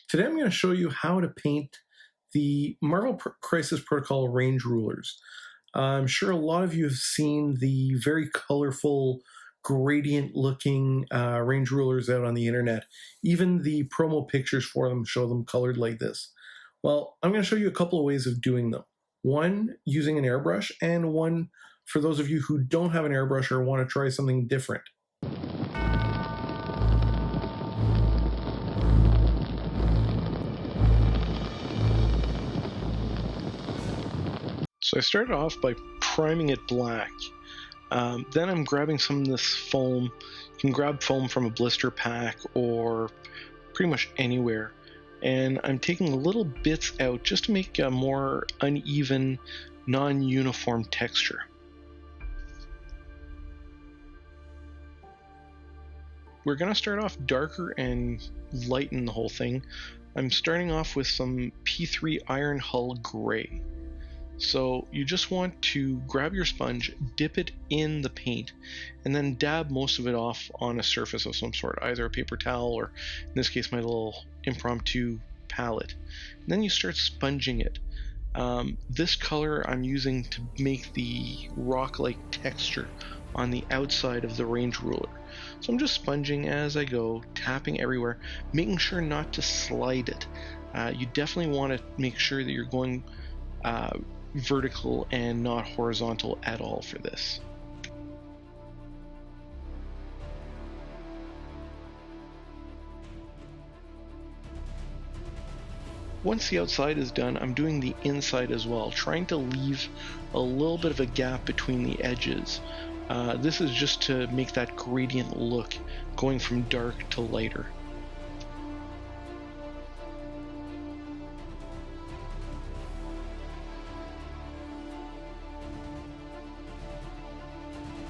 Today I'm going to show you how to paint the Marvel Crisis Protocol range rulers. I'm sure a lot of you have seen the very colorful gradient looking range rulers out on the internet. Even the promo pictures for them show them colored like this. Well, I'm going to show you a couple of ways of doing them. One, using an airbrush, and one for those of you who don't have an airbrush or want to try something different. So I started off by priming it black. Then I'm grabbing some of this foam. You can grab foam from a blister pack or pretty much anywhere. And I'm taking little bits out just to make a more uneven, non-uniform texture. We're going to start off darker and lighten the whole thing. I'm starting off with some P3 Ironhull Grey. So you just want to grab your sponge, dip it in the paint, and then dab most of it off on a surface of some sort, either a paper towel or, in this case, my little impromptu palette. And then you start sponging it. This color I'm using to make the rock-like texture on the outside of the range ruler. So I'm just sponging as I go, tapping everywhere, making sure not to slide it. You definitely want to make sure that you're going vertical and not horizontal at all for this. Once the outside is done, I'm doing the inside as well, trying to leave a little bit of a gap between the edges. This is just to make that gradient look, going from dark to lighter.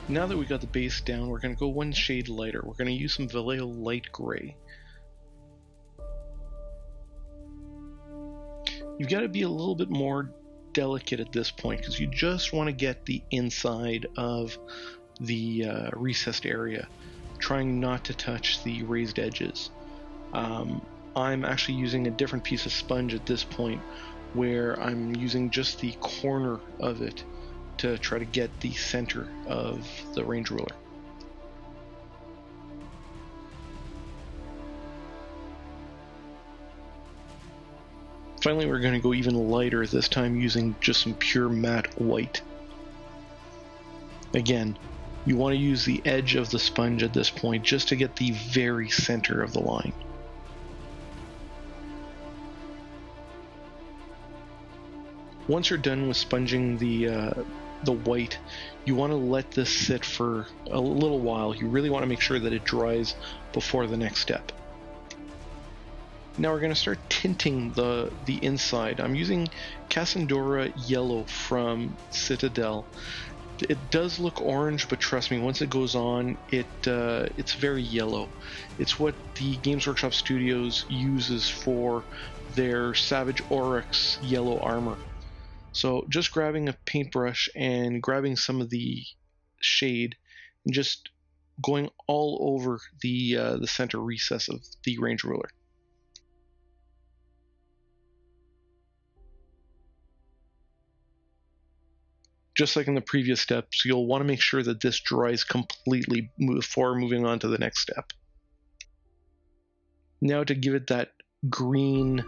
Now that we got the base down, we're going to go one shade lighter. We're going to use some Vallejo Light Grey. You've got to be a little bit more delicate at this point because you just want to get the inside of the recessed area, trying not to touch the raised edges. I'm actually using a different piece of sponge at this point where I'm using just the corner of it to try to get the center of the range ruler. Finally, we're going to go even lighter this time using just some pure matte white. Again, you want to use the edge of the sponge at this point just to get the very center of the line. Once you're done with sponging the white, you want to let this sit for a little while. You really want to make sure that it dries before the next step. Now we're going to start tinting the inside. I'm using Casandora Yellow from Citadel. It does look orange, but trust me, once it goes on, it's very yellow. It's what the Games Workshop Studios uses for their Savage Oryx yellow armor. So just grabbing a paintbrush and grabbing some of the shade and just going all over the center recess of the range ruler. Just like in the previous steps, you'll want to make sure that this dries completely before moving on to the next step. Now to give it that green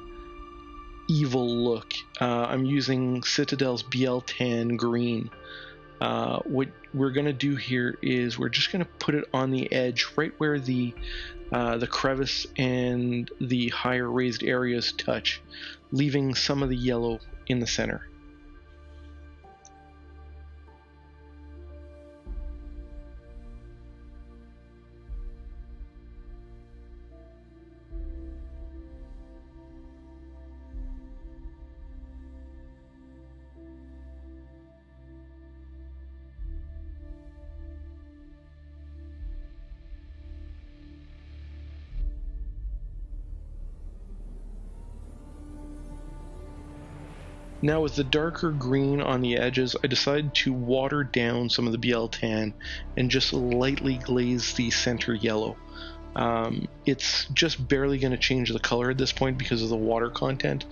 evil look, I'm using Citadel's Biel-Tan Green. What we're going to do here is we're just going to put it on the edge, right where the crevice and the higher raised areas touch, leaving some of the yellow in the center. Now with the darker green on the edges, I decided to water down some of the Biel-Tan and just lightly glaze the center yellow. it's just barely going to change the color at this point because of the water content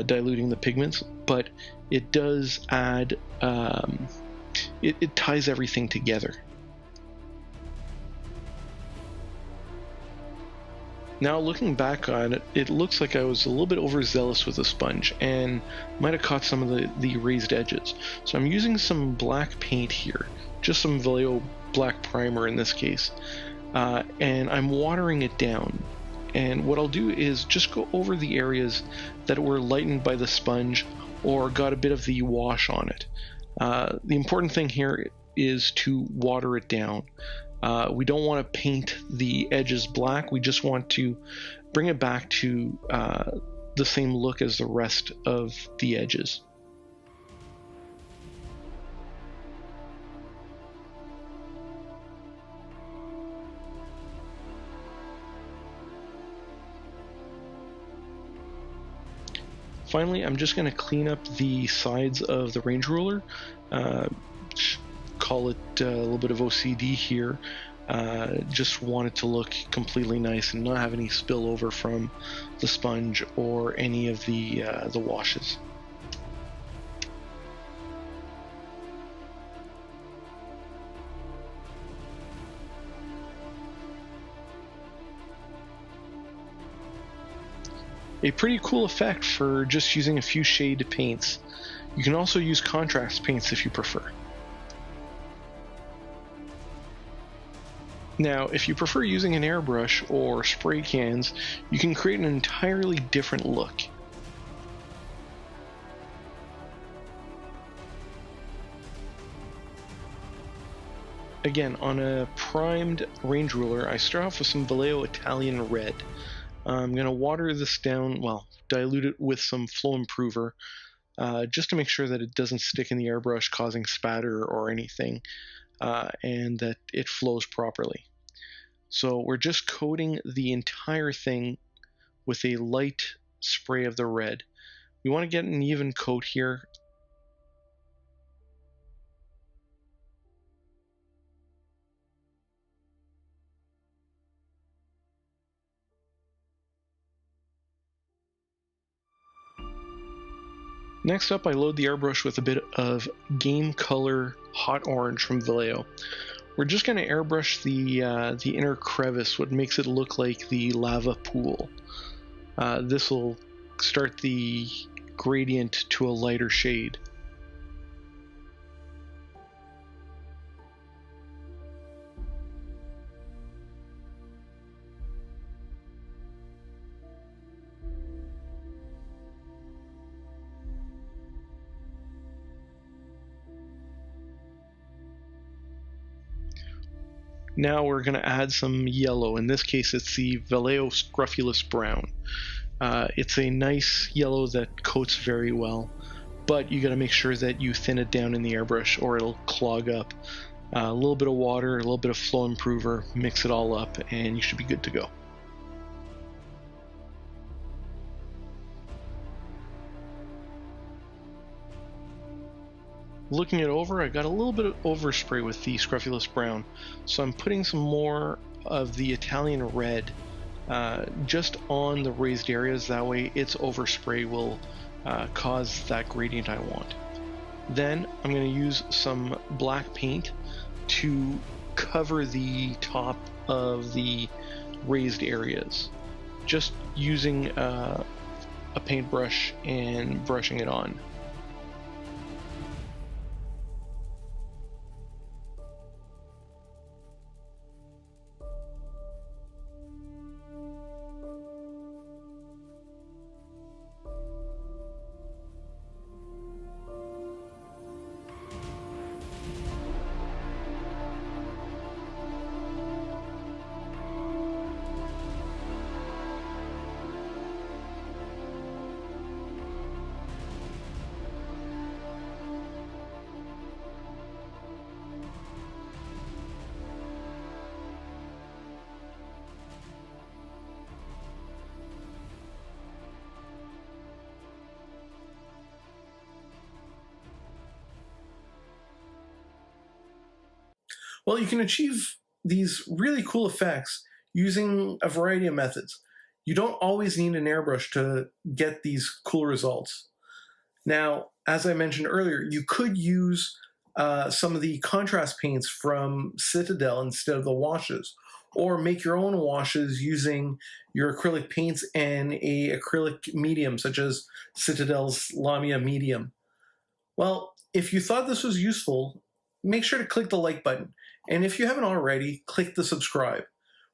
diluting the pigments, but it does add, it ties everything together. Now looking back on it, it looks like I was a little bit overzealous with the sponge and might have caught some of the raised edges. So I'm using some black paint here, just some Vallejo black primer in this case, and I'm watering it down. And what I'll do is just go over the areas that were lightened by the sponge or got a bit of the wash on it. The important thing here is to water it down. We don't want to paint the edges black, we just want to bring it back to the same look as the rest of the edges. Finally, I'm just going to clean up the sides of the range ruler. Call it a little bit of OCD here. Just want it to look completely nice and not have any spillover from the sponge or any of the washes. A pretty cool effect for just using a few shade paints. You can also use contrast paints if you prefer. Now, if you prefer using an airbrush or spray cans, you can create an entirely different look. Again, on a primed range ruler, I start off with some Vallejo Italian Red. I'm going to water this down, well, dilute it with some flow improver, just to make sure that it doesn't stick in the airbrush causing spatter or anything, and that it flows properly. So we're just coating the entire thing with a light spray of the red. We want to get an even coat here. Next up, I load the airbrush with a bit of Game Color Hot Orange from Vallejo. We're just going to airbrush the inner crevice, what makes it look like the lava pool. This will start the gradient to a lighter shade. Now we're going to add some yellow. In this case, it's the Vallejo Scrofulous Brown. It's a nice yellow that coats very well, but you got to make sure that you thin it down in the airbrush or it'll clog up. A little bit of water, a little bit of flow improver, mix it all up, and you should be good to go. Looking it over, I got a little bit of overspray with the Scrofulous Brown, so I'm putting some more of the Italian Red just on the raised areas. That way its overspray will cause that gradient I want. Then I'm going to use some black paint to cover the top of the raised areas, just using a paintbrush and brushing it on. Well, you can achieve these really cool effects using a variety of methods. You don't always need an airbrush to get these cool results. Now, as I mentioned earlier, you could use some of the contrast paints from Citadel instead of the washes, or make your own washes using your acrylic paints and a acrylic medium such as Citadel's Lamia medium. Well, if you thought this was useful, make sure to click the like button, and if you haven't already, click the subscribe.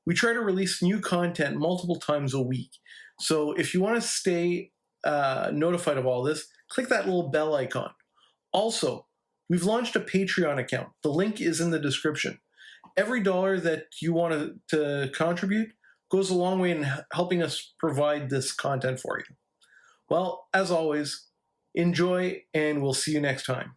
We try to release new content multiple times a week, so if you want to stay notified of all this, click that little bell icon. Also, we've launched a Patreon account. The link is in the description. Every dollar that you want to contribute goes a long way in helping us provide this content for you. Well, as always, enjoy, and we'll see you next time.